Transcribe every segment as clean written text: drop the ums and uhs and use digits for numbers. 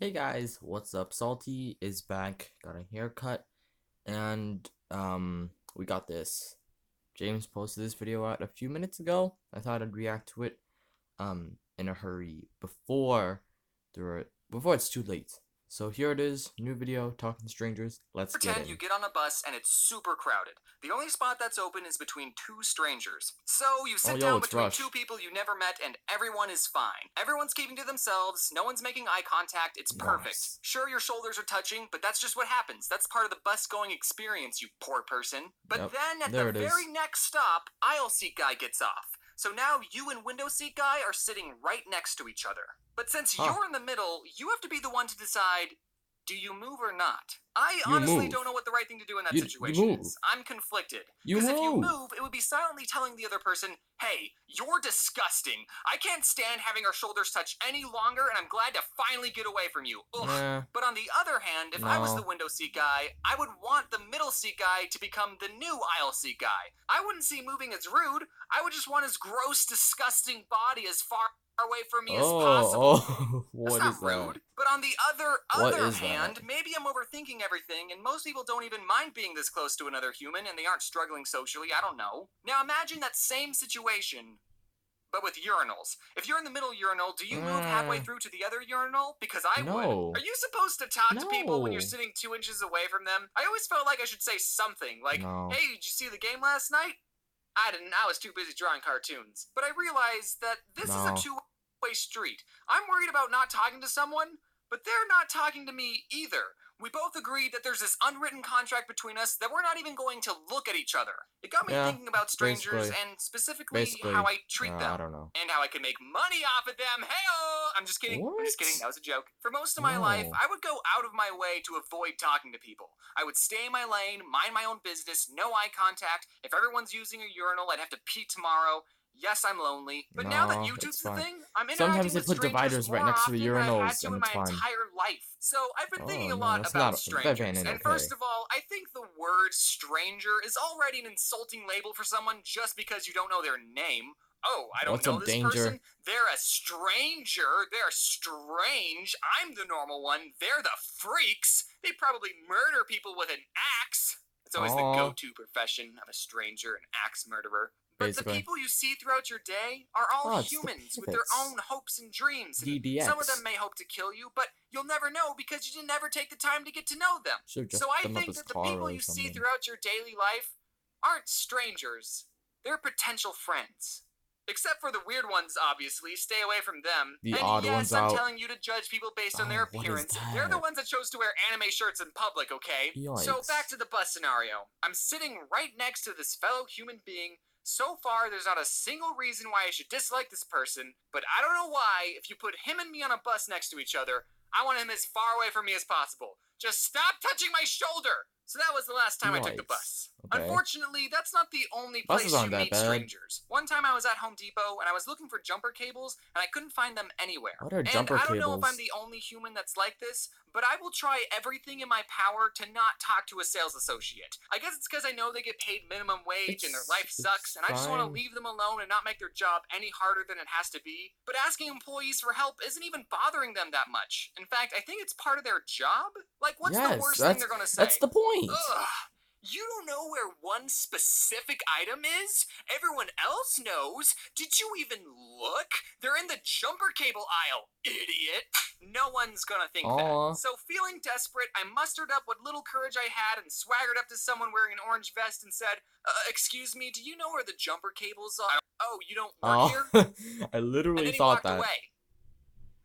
Hey guys, what's up? Salty is back, got a haircut, and we got this. James posted this video out a few minutes ago. I thought I'd react to it in a hurry before it's too late. So here it is, new video, talking to strangers. Let's get Pretend in. you get on a bus and it's super crowded. The only spot that's open is between two strangers. So you sit Yo, down it's between Rush. two people you never met and everyone is fine. Everyone's keeping to themselves, no one's making eye contact, it's perfect. Nice. Sure, your shoulders are touching, but that's just what happens. That's part of the bus going experience, you poor person. But Yep, then at there the it is. very next stop, aisle seat guy gets off. So now you and window seat guy are sitting right next to each other. But since you're in the middle, you have to be the one to decide, do you move or not? I You honestly move. don't know what the right thing to do in that You situation move. is. I'm conflicted. You Because if you move. move, it would be silently telling the other person, hey, you're disgusting. I can't stand having our shoulders touch any longer, and I'm glad to finally get away from you. Ugh. Nah. But on the other hand, if I was No. the window seat guy, I would want the middle seat guy to become the new aisle seat guy. I wouldn't see moving as rude. I would just want his gross, disgusting body as far away from me as possible. What That's is not that? rude. But on the What other is hand, that? maybe I'm overthinking everything, and most people don't even mind being this close to another human, and they aren't struggling socially. I don't know. Now imagine that same situation, but with urinals. If you're in the middle urinal, do you move halfway through to the other urinal? Because I would. No. Are you supposed to talk to people when you're No. sitting 2 inches away from them? I always felt like I should say something, like, No. hey, did you see the game last night? I didn't. I was too busy drawing cartoons. But I realized that this is a No. two-way street. I'm worried about not talking to someone, but they're not talking to me either. We both agreed that there's this unwritten contract between us that we're not even going to look at each other. It got me thinking about strangers and specifically how I treat them. I don't know. And how I can make money off of them. Hey-oh! I'm just kidding. What? I'm just kidding. That was a joke. For most of my life, No. I would go out of my way to avoid talking to people. I would stay in my lane, mind my own business, no eye contact. If everyone's using a urinal, I'd have to pee tomorrow. Yes, I'm lonely, but now that No, YouTube's it's the fine. thing, I'm interacting Sometimes they with put strangers dividers right more next to the often than I've had urinals, to and in it's my fine. entire life. So I've been thinking Oh a no, lot that's about not strangers. that ain't And okay. first of all, I think the word stranger is already an insulting label for someone just because you don't know their name. Oh, I don't What's know up, this danger? person. They're a stranger. They're strange. I'm the normal one. They're the freaks. They probably murder people with an axe. It's always the go-to profession of a stranger, an axe murderer. But the people you see throughout your day are all humans with their own hopes and dreams. And some of them may hope to kill you, but you'll never know because you didn't ever take the time to get to know them. So I think that the people you see throughout your daily life aren't strangers. They're potential friends. Except for the weird ones, obviously. Stay away from them. The and odd yes, ones I'm out. telling you to judge people based on their appearance. They're the ones that chose to wear anime shirts in public, okay? Yikes. So back to the bus scenario. I'm sitting right next to this fellow human being. So far, there's not a single reason why I should dislike this person, but I don't know why, if you put him and me on a bus next to each other, I want him as far away from me as possible. Just stop touching my shoulder! So that was the last time I took the bus. Okay. Unfortunately, that's not the only place you meet strangers. One time I was at Home Depot and I was looking for jumper cables and I couldn't find them anywhere. What are jumper cables? I don't know if I'm the only human that's like this, but I will try everything in my power to not talk to a sales associate. I guess it's because I know they get paid minimum wage and their life sucks, and I just want to leave them alone and not make their job any harder than it has to be. But asking employees for help isn't even bothering them that much. In fact, I think it's part of their job. Like, what's the worst thing they're going to say? That's the point. Ugh. You don't know where one specific item is? Everyone else knows. Did you even look? They're in the jumper cable aisle, idiot. No one's gonna think that. So feeling desperate, I mustered up what little courage I had and swaggered up to someone wearing an orange vest and said, excuse me, do you know where the jumper cables are? Oh, you don't work here? I literally and then he thought walked that. Away.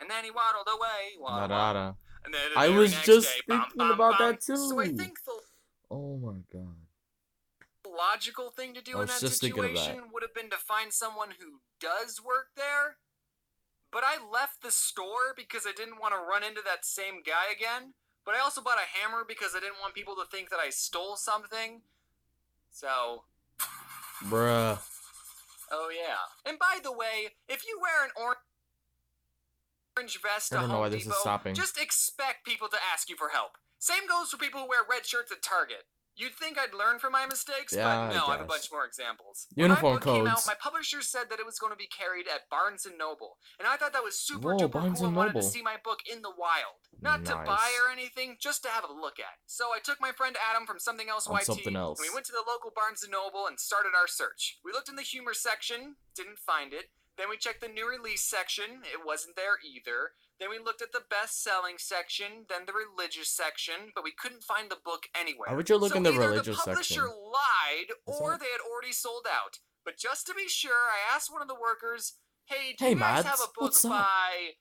And then he waddled away. And then I was just thinking about that too. So I think the oh my god. logical thing to do in that situation would have been to find someone who does work there. But I left the store because I didn't want to run into that same guy again. But I also bought a hammer because I didn't want people to think that I stole something. So... Bruh. Oh yeah. And by the way, if you wear an orange vest at Home Depot, just expect people to ask you for help. Same goes for people who wear red shirts at Target. You'd think I'd learn from my mistakes, Yeah, but I no, I have a guess. bunch more examples. When my Uniform book came out, codes. my publisher said that it was going to be carried at Barnes & Noble, and I thought that was super Whoa, duper Barnes cool and and wanted to Noble. see my book in the wild. Not to buy Nice. or anything, just to have a look at. So I took my friend Adam from Something Else On YT, something and we else. went to the local Barnes & Noble and started our search. We looked in the humor section, didn't find it. Then we checked the new release section, it wasn't there either. Then we looked at the best-selling section, then the religious section, but we couldn't find the book anywhere. Why would you look in the either religious the publisher section? lied, Is or that... they had already sold out. But just to be sure, I asked one of the workers, "Hey, do Hey, you guys have Mads, a book what's up? by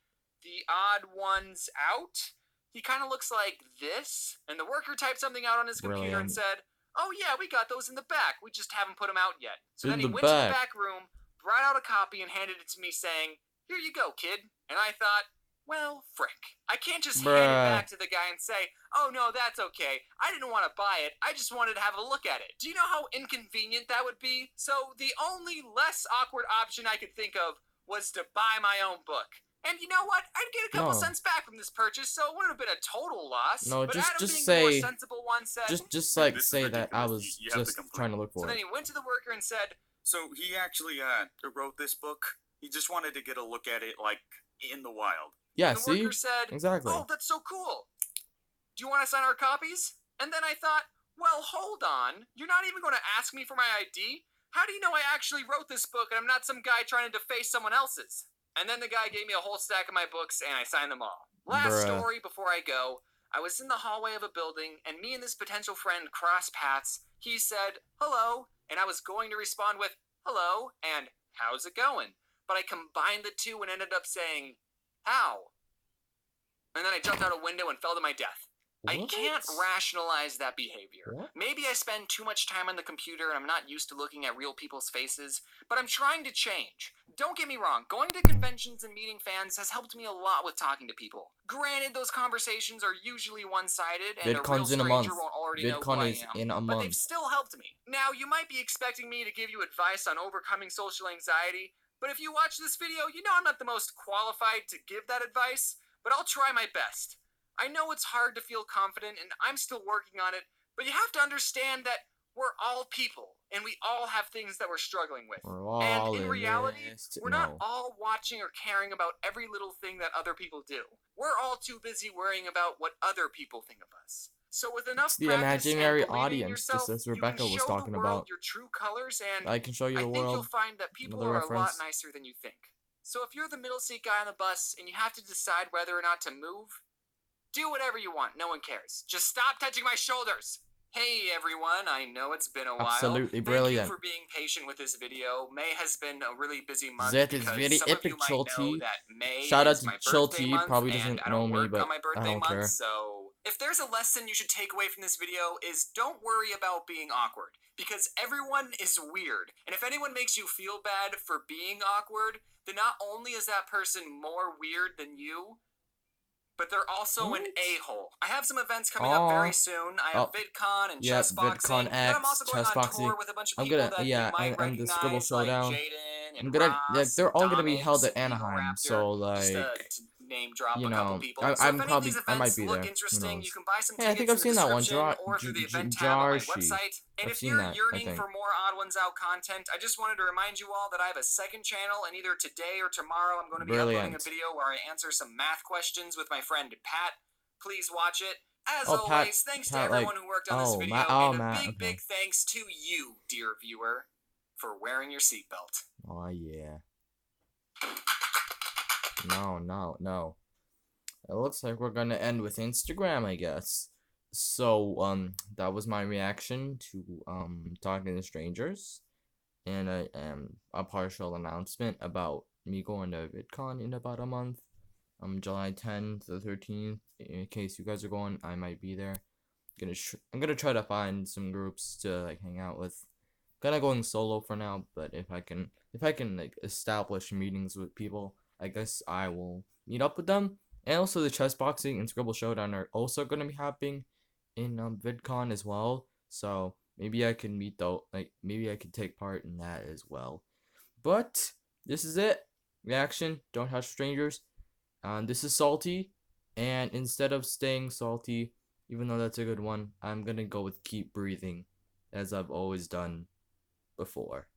TheOdd1sOut? He kind of looks like this." And the worker typed something out on his computer and Brilliant. said, "Oh yeah, we got those in the back. We just haven't put them out yet." So then In he the went to the back. back room, brought out a copy, and handed it to me, saying, "Here you go, kid." And I thought, well, frick. I can't just hand it back to the guy and say, "Oh no, that's okay. I didn't want to buy it. I just wanted to have a look at it." Do you know how inconvenient that would be? So the only less awkward option I could think of was to buy my own book. And you know what? I'd get a couple No. cents back from this purchase, so it wouldn't have been a total loss. No, but just Adam, just being the more say, sensible one, said, just like This is say that I ridiculous. was You have to just come trying to through. look So for then it. he went to the worker and said, So he actually wrote this book. He just wanted to get a look at it, like, in the wild. Yeah, and the see? worker said, Exactly. "Oh, that's so cool. Do you want to sign our copies?" And then I thought, well, hold on. You're not even going to ask me for my ID? How do you know I actually wrote this book and I'm not some guy trying to deface someone else's? And then the guy gave me a whole stack of my books and I signed them all. Last Bruh. story before I go. I was in the hallway of a building and me and this potential friend crossed paths. He said, "Hello," and I was going to respond with, "Hello," and "How's it going?" But I combined the two and ended up saying, "How?" And then I jumped out a window and fell to my death. I What? can't rationalize that behavior. What? Maybe I spend too much time on the computer and I'm not used to looking at real people's faces, but I'm trying to change. Don't get me wrong, going to conventions and meeting fans has helped me a lot with talking to people. Granted, those conversations are usually one-sided and a real VidCon's in a stranger month. won't already know who VidCon I is am, in a but they've month. still helped me. Now, you might be expecting me to give you advice on overcoming social anxiety, but if you watch this video, you know I'm not the most qualified to give that advice, but I'll try my best. I know it's hard to feel confident, and I'm still working on it, but you have to understand that we're all people, and we all have things that we're struggling with. We're all And in reality, this. we're not all watching or caring about every little thing that other people do. We're all too busy worrying about what other people think of us. So with enough It's the practice imaginary and believing in audience, yourself, just as you Rebecca can was show talking the world about. your true colors, and I can show you I the think you'll world. find that people Another are a lot reference. nicer than you think. So if you're the middle seat guy on the bus and you have to decide whether or not to move, do whatever you want. No one cares. Just stop touching my shoulders. Hey everyone, I know it's been a while. Absolutely Thank brilliant. you for being patient with this video. May has been a really busy month That is because very some of you epic, might know Chilty. that May Shout out is to my birthday Chilty. month, Probably and doesn't I know don't me, work but on my I birthday don't month, care. so if there's a lesson you should take away from this video is don't worry about being awkward, because everyone is weird, and if anyone makes you feel bad for being awkward, then not only is that person more weird than you, but they're also an a-hole. I have some events coming up very soon. I have VidCon and Yeah, Chessboxing. VidCon Then I'm X, also going on Chessboxing. tour with a bunch of I'm people gonna, that yeah, you might and the Scribble recognize, like Showdown. Jaden and I'm gonna, yeah, Ross, they're all gonna be Domix, held at and Legal Anaheim. Raptor, So just like, to name drop you a couple know, people. So if any of these I might events be look there. Who interesting, knows? you can buy some Hey, I tickets think I've in the seen that one. description or through the event tab on my Jarshi. website. And I've if seen you're that, I yearning think. for more Odd Ones Out content, I just wanted to remind you all that I have a second channel, and either today or tomorrow I'm going to be uploading a video where I answer some math questions with my friend Pat. Please watch it. As always, thanks to everyone who worked on this video, and a big thanks to you, dear viewer, for wearing your seatbelt. Oh yeah. No. It looks like we're gonna end with Instagram, I guess. So, that was my reaction to talking to strangers, and a partial announcement about me going to VidCon in about a month. July 10th to 13th. In case you guys are going, I might be there. I'm gonna try to find some groups to like hang out with. Kinda going solo for now, but if I can like establish meetings with people, I guess I will meet up with them. And also the chess boxing and Scribble Showdown are also gonna be happening in VidCon as well. So maybe I can meet though, like maybe I could take part in that as well. But this is it. Reaction. Don't touch strangers. This is Salty, and instead of staying salty, even though that's a good one, I'm gonna go with keep breathing, as I've always done before.